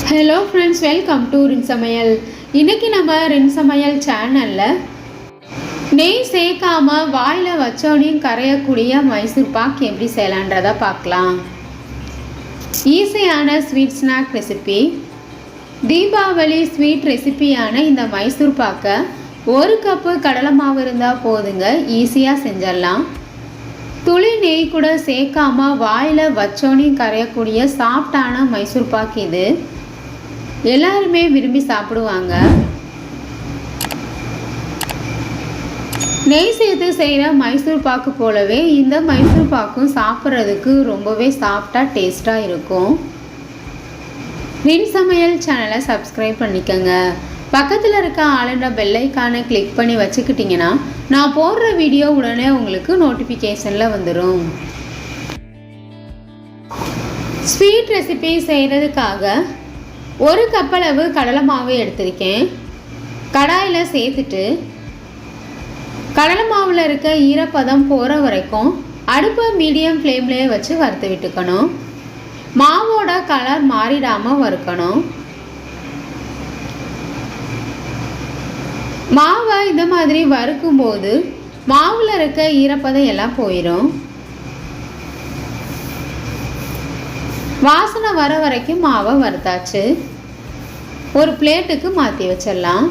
Hello friends, welcome to ரின் சமையல். இன்றைக்கி நம்ம ரின் சமையல் சேனலில் நெய் சேர்க்காம வாயில் வச்சோடையும் கரையக்கூடிய மைசூர் பாக் எப்படி செய்யலான்றதை பார்க்கலாம். ஈஸியான sweet snack recipe, Deepavali sweet ரெசிபியான இந்த மைசூர் பாக்கை 1 கப்பு கடலை மாவு இருந்தால் போதுங்க, ஈஸியாக செஞ்சிடலாம். துளி நெய் கூட சேர்க்காம வாயில் வச்சோடையும் கரையக்கூடிய சாஃப்டான மைசூர் பாக் இது. எல்லாருமே விரும்பி சாப்பிடுவாங்க. நெய் சேர்த்து செய்கிற மைசூர் பாக்கு போலவே இந்த மைசூர் பாக்கும் சாப்பிட்றதுக்கு ரொம்பவே சாஃப்டாக டேஸ்ட்டாக இருக்கும். ரின் சமையல் சேனலை சப்ஸ்கிரைப் பண்ணிக்கோங்க. பக்கத்தில் இருக்க ஆளுன்ற பெல் ஐக்கானை கிளிக் பண்ணி வச்சுக்கிட்டிங்கன்னா நான் போடுற வீடியோ உடனே உங்களுக்கு நோட்டிஃபிகேஷனில் வந்துடும். ஸ்வீட் ரெசிபி செய்கிறதுக்காக 1 கப் அளவு கடலை மாவு எடுத்திருக்கேன். கடாயில் சேர்த்துட்டு கடலை மாவில் இருக்க ஈரப்பதம் போகிற வரைக்கும் அடுப்பை மீடியம் ஃப்ளேம்லேயே வச்சு வறுத்து விட்டுக்கணும். மாவோட கலர் மாறிடாமல் வறுக்கணும். மாவை இந்த மாதிரி வறுக்கும்போது மாவில் இருக்க ஈரப்பதம் எல்லாம் போயிடும். வாசனை வர வரைக்கும் மாவை வறுத்தாச்சு. ஒரு பிளேட்டுக்கு மாற்றி வச்சிடலாம்.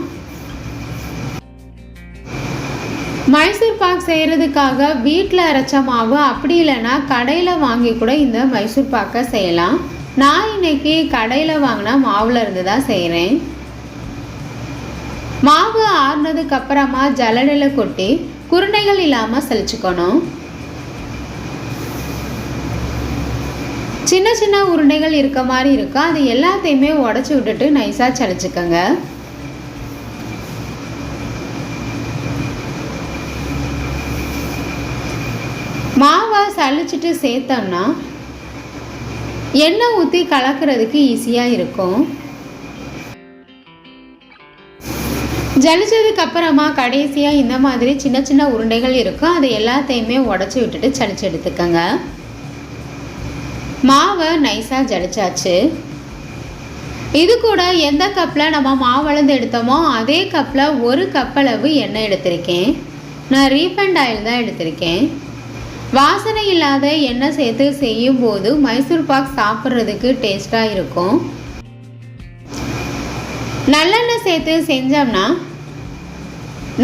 மைசூர் பாக் செய்கிறதுக்காக வீட்டில் அரைச்ச மாவு, அப்படி இல்லைன்னா கடையில் வாங்கி கூட இந்த மைசூர் பாக்கை செய்யலாம். நான் இன்னைக்கு கடையில் வாங்கினா மாவில் இருந்து தான் செய்கிறேன். மாவு ஆறுனதுக்கு அப்புறமா ஜல்லடையில் கொட்டி குருணைகள் இல்லாமல் சலிச்சுக்கணும். சின்ன சின்ன உருண்டைகள் இருக்க மாதிரி இருக்கும். அது எல்லாத்தையுமே உடச்சி விட்டுட்டு நைஸாக சலிச்சுக்கோங்க. மாவை சலிச்சுட்டு சேர்த்தோம்னா எண்ணெய் ஊற்றி கலக்கிறதுக்கு ஈஸியாக இருக்கும். ஜலிச்சதுக்கு அப்புறமா கடைசியாக இந்த மாதிரி சின்ன சின்ன உருண்டைகள் இருக்கும். அது எல்லாத்தையுமே உடச்சி விட்டுட்டு சலிச்சு எடுத்துக்கோங்க. மாவை நைஸாக ஜலிச்சாச்சு. இது கூட எந்த கப்பில் நம்ம மாவளந்து எடுத்தோமோ அதே கப்பில் 1 கப் அளவு எண்ணெய் எடுத்திருக்கேன். நான் ரீஃபைண்ட் ஆயில் தான் எடுத்திருக்கேன். வாசனை இல்லாத எண்ணெய் சேர்த்து செய்யும்போது மைசூர் பாக் சாப்பிட்றதுக்கு டேஸ்ட்டாக இருக்கும். நல்லெண்ணெய் சேர்த்து செஞ்சோம்னா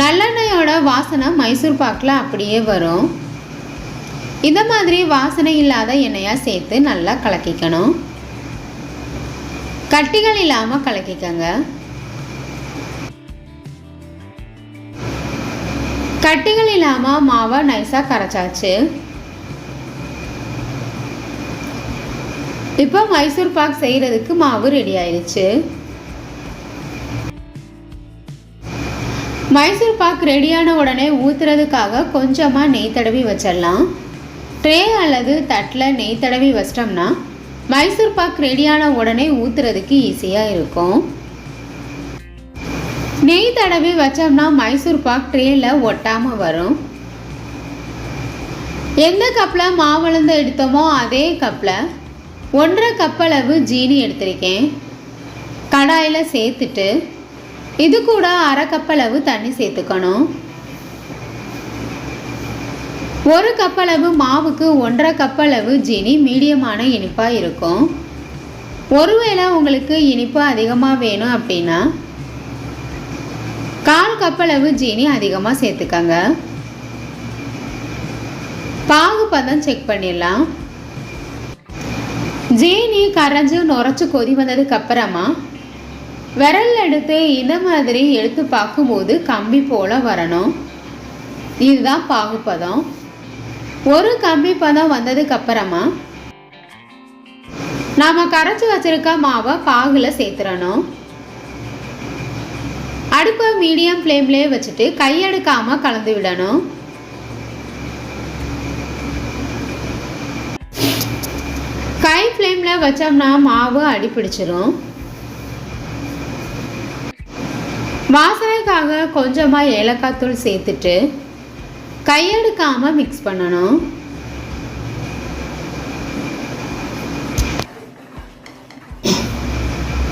நல்லெண்ணெயோட வாசனை மைசூர் பாக்கில் அப்படியே வரும். இந்த மாதிரி வாசனை இல்லாத எண்ணெயாக சேர்த்து நல்லா கலக்கிக்கணும். கட்டிகள் இல்லாமல் கலக்கிக்கங்க. கட்டிகள் இல்லாமல் மாவை நைஸாக கரைச்சாச்சு. இப்போ மைசூர் பாக் செய்கிறதுக்கு மாவு ரெடி ஆயிடுச்சு. மைசூர் பாக் ரெடியான உடனே ஊற்றுறதுக்காக கொஞ்சமாக நெய் தடவி வச்சிடலாம். ட்ரே அல்லது தட்டில் நெய் தடவி வச்சிட்டோம்னா மைசூர் பாக் ரெடியான உடனே ஊற்றுறதுக்கு ஈஸியாக இருக்கும். நெய் தடவி வச்சோம்னா மைசூர் பாக் ட்ரேயில் ஒட்டாமல் வரும். எந்த கப்பில் மாவளந்து எடுத்தோமோ அதே கப்பில் 1.5 கப் அளவு ஜீனி எடுத்திருக்கேன். கடாயில் சேர்த்துட்டு இது கூட 1/2 கப் அளவு தண்ணி சேர்த்துக்கணும். 1 கப் அளவு மாவுக்கு 1.5 கப் அளவு ஜீனி மீடியமான இனிப்பாக இருக்கும். ஒருவேளை உங்களுக்கு இனிப்பு அதிகமாக வேணும் அப்படின்னா 1/4 கப் அளவு ஜீனி அதிகமாக சேர்த்துக்கங்க. பாகு பதம் செக் பண்ணிடலாம். ஜீனி கரைஞ்சி நுரைச்சி கொதி வந்ததுக்கு அப்புறமா விரல் எடுத்து இந்த மாதிரி எடுத்து பார்க்கும்போது கம்பி போல் வரணும். இதுதான் பாகுப்பதம். ஒரு கம்பி பதம் வந்ததுக்கு அப்புறமா நாம் கரைச்சி வச்சிருக்க மாவை பாகில் சேர்த்துடணும். அடுப்பை மீடியம் ஃப்ளேம்லேயே வச்சுட்டு கையெடுக்காமல் கலந்து விடணும். கை ஃப்ளேமில் வச்சோம்னா மாவு அடிப்பிடிச்சிடும். வாசனைக்காக கொஞ்சமாக ஏலக்காய் தூள் சேர்த்துட்டு கையெடுக்காமல் மிக்ஸ் பண்ணணும்.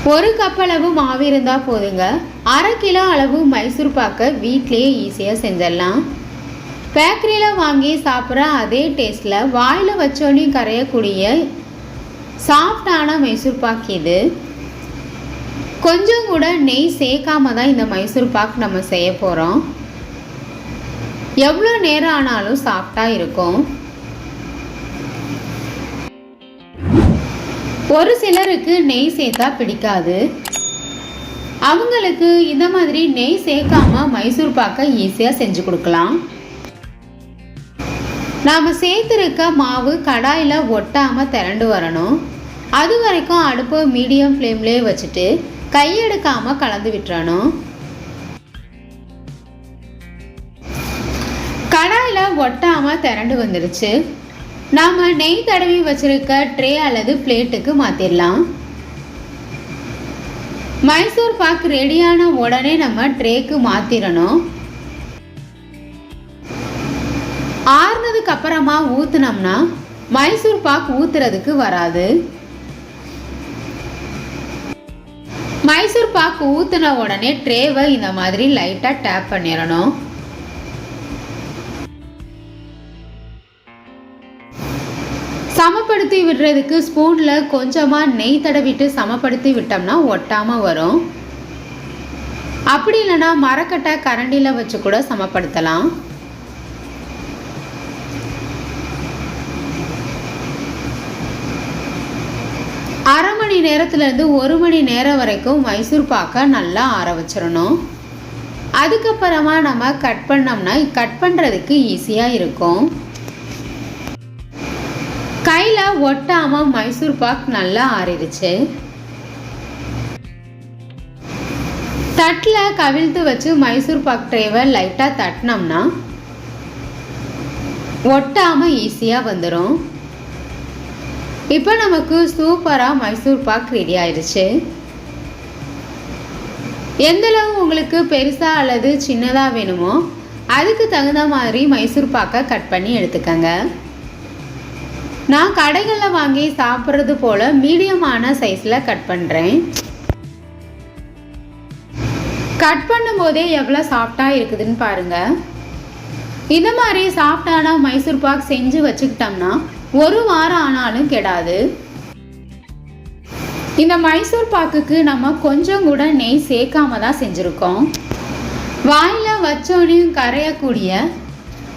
1 கப் அளவு மாவு இருந்தால் போதுங்க. 1/2 கிலோ அளவு மைசூர் பாக்கை வீட்டிலேயே ஈஸியாக செஞ்சிடலாம். பேக்கரியில் வாங்கி சாப்பிட்ற அதே டேஸ்ட்டில் வாயில் வச்சோன்னே கரையக்கூடிய சாஃப்டான மைசூர் பாக் இது. கொஞ்சம் கூட நெய் சேர்க்காம தான் இந்த மைசூர் பாக் நம்ம செய்ய போகிறோம். எவ்வளோ நேரம் ஆனாலும் சாஃப்டாக இருக்கும். ஒரு சிலருக்கு நெய் சேர்த்தா பிடிக்காது. அவங்களுக்கு இந்த மாதிரி நெய் சேர்க்காம மைசூர் பாக்கை ஈஸியாக செஞ்சு கொடுக்கலாம். நாம் சேர்த்துருக்க மாவு கடாயில் ஒட்டாமல் திரண்டு வரணும். அது வரைக்கும் அடுப்பு மீடியம் ஃப்ளேம்லேயே வச்சுட்டு கையெடுக்காமல் கலந்து விட்டுறணும். கடாயில் ஒட்டாமல் திரண்டு வந்துருச்சு. நாம் நெய் தடவி வச்சுருக்க ட்ரே அல்லது பிளேட்டுக்கு மாற்றிடலாம். மைசூர் பாக் ரெடியான உடனே நம்ம ட்ரேக்கு மாற்றிடணும். ஆறுனதுக்கு அப்புறமா ஊற்றுனோம்னா மைசூர் பாக் ஊற்றுறதுக்கு வராது. மைசூர் பாக் ஊற்றின உடனே ட்ரேவை இந்த மாதிரி லைட்டாக டேப் பண்ணிடணும். சமப்படுத்தி விடுறதுக்கு ஸ்பூனில் கொஞ்சமாக நெய் தடவிட்டு சமப்படுத்தி விட்டோம்னா ஒட்டாமல் வரும். அப்படி இல்லைன்னா மரக்கட்டை கரண்டியில் வச்சு கூட சமப்படுத்தலாம். அரை மணி நேரத்துலேருந்து 1 மணி நேரம் வரைக்கும் மைசூர் பாக்கை நல்லா ஆற வச்சிடணும். அதுக்கப்புறமா நம்ம கட் பண்ணோம்னா கட் பண்ணுறதுக்கு ஈஸியாக இருக்கும். கையில் ஒட்டாமல் மைசூர் பாக் நல்லா ஆறிடுச்சு. தட்டில் கவிழ்த்து வச்சு மைசூர் பாக் ட்ரேவை லைட்டாக தட்டினோம்னா ஒட்டாமல் ஈஸியாக வந்துடும். இப்போ நமக்கு சூப்பராக மைசூர் பாக் ரெடி ஆயிடுச்சு. எந்தளவு உங்களுக்கு பெருசாக அல்லது சின்னதாக வேணுமோ அதுக்கு தகுந்த மாதிரி மைசூர் பாக்கை கட் பண்ணி எடுத்துக்கங்க. நான் கடைகளில் வாங்கி சாப்பிட்றது போல் மீடியமான சைஸில் கட் பண்ணுறேன். கட் பண்ணும்போதே எவ்வளோ சாஃப்டாக இருக்குதுன்னு பாருங்கள். இந்த மாதிரி சாஃப்டான மைசூர் பாக் செஞ்சு வச்சுக்கிட்டோம்னா 1 வாரம் ஆனாலும் கெடாது. இந்த மைசூர் பாக்குக்கு நம்ம கொஞ்சம் கூட நெய் சேர்க்காம தான் செஞ்சுருக்கோம். வாயில் வச்சோனையும் கரையக்கூடிய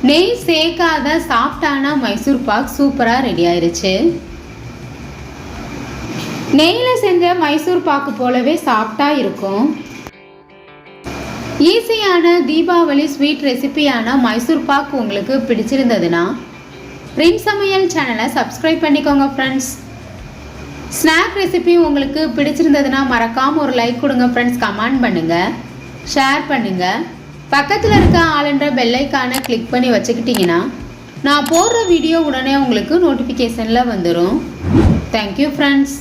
நெய் சேர்க்காத சாஃப்டான மைசூர் பாக் சூப்பராக ரெடி ஆயிடுச்சு. நெய்யில் செஞ்ச மைசூர் பாக்கு போலவே சாஃப்டாக இருக்கும். ஈஸியான தீபாவளி ஸ்வீட் ரெசிபியான மைசூர் பாக் உங்களுக்கு பிடிச்சிருந்ததுன்னா பிரின்ஸ் சமையல் சேனலை சப்ஸ்கிரைப் பண்ணிக்கோங்க ஃப்ரெண்ட்ஸ். ஸ்நாக் ரெசிபி உங்களுக்கு பிடிச்சிருந்ததுன்னா மறக்காமல் ஒரு லைக் கொடுங்க ஃப்ரெண்ட்ஸ். கமெண்ட் பண்ணுங்கள், ஷேர் பண்ணுங்கள். பக்கத்தில் இருக்க ஆளுன்ற பெல்லைக்கானை கிளிக் பண்ணி வச்சுக்கிட்டிங்கன்னா நான் போடுற வீடியோ உடனே உங்களுக்கு நோட்டிஃபிகேஷனில் வந்துடும். Thank you friends.